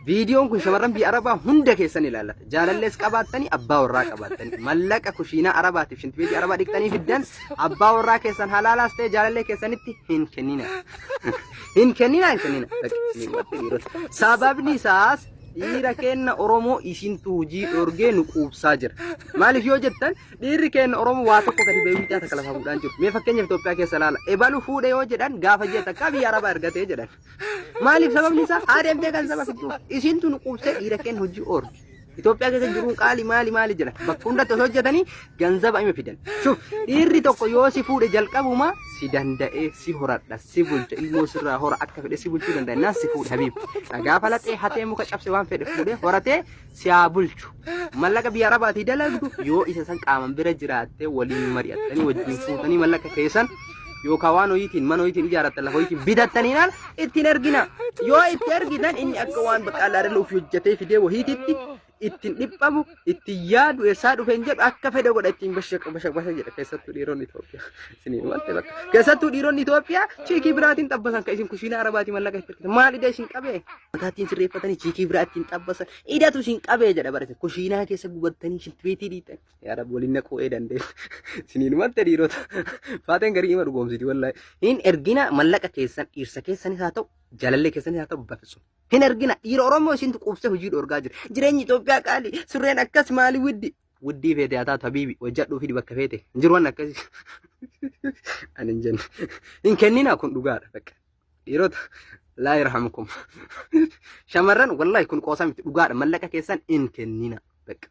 فيديون كن شمرن بي عربا هند كيسن إلالا جاللس قباتني أبا ورا قباتني ملك كوشينا عربا تفشنت بيتي عربا ديكتني في الدن أبا ورا كيسن حلالا استي جالل كيسنتي هن كنينا هن كنينا سببني ساس dhiira kenna oromoo isintu hojii dhorgee nu quubsaa jira maaliif yoo jettan dhiirri kenna oromoo waa tokko gadi beeyi wiixaa takka lafa fuudhaan jiru mee fakkeenyaaf Itoophiyaa keessa laala ebalu fuudhe yoo jedhan gaafa jetta akka biyya arabaa ergatee jedhan maaliif sababni isaa adeemtee kan saba fidduu isintu nu quubsee dhiira kenna hojii orgi Itoophiyaa keessa jiruun qaali maali jedha bakka hundatti osoo hojjetanii ganzaba ima fidan shuf dhiirri tokko yoo si fuudhe jalqabuma si danda'ee si horadha si bulcha ilmoo sirraa hora akka fedhe si bulchuu danda'a naan si fuudhe habiib gaafa laxee hatee muka cabse waan fedhe fuudhe horatee si haa bulchu mallaqa biyya arabaatii dalagdu yoo isa san qaaman bira jiraattee waliin mari'attanii wajjin fuutanii mallaqa keessan yookaan waan ho'iitiin mana ho'iitiin ijaarratan lafa ho'iitiin bitataniinaan ittiin ergina yoo itti ergitan inni akka waan baqaalaa dhala ofii hojjetee fidee wahiititti ittiin dhiphamu ittiin yaadu eessaa dhufeen jedhu akka fedhe godha ittiin bashaqbasha jedha keessattuu dhiironni Itoophiyaa isiniin wante bakka keessattuu dhiironni Itoophiyaa chiikii biraatiin xabbasan kan isin kushiina arabaatii mallaqa itti ergitan maal ida isin qabee mataattiin sirreeffatanii chiikii biraatiin xabbasan idatu isin qabee jedha barate kushiinaa keessa gubattanii shitbeetii dhiitan yaa rabbi waliin naquu dandeessu isiniin wante dhiirota faateen garii ima dhugoomsiti wallahi hin ergina mallaqa keessan dhiirsa keessanis haa ta'u jalalle keessanis haa ta'u bafsu hin ergina dhiira Oromoo isintu quubsee hojii dhorgaa jira jireenyi Itoophiyaa qaali surreen akkas maali wuddii feete haa taatu habiibi wajjadhuu fi bakka feete jiruwan akkasii ani hin jenne hin kennina kun dhugaadha bakka dhiirota laa yarhamukum shamarran wallahi kun qoosaa miti dhugaadha mallaqa keessan hin kennina bakka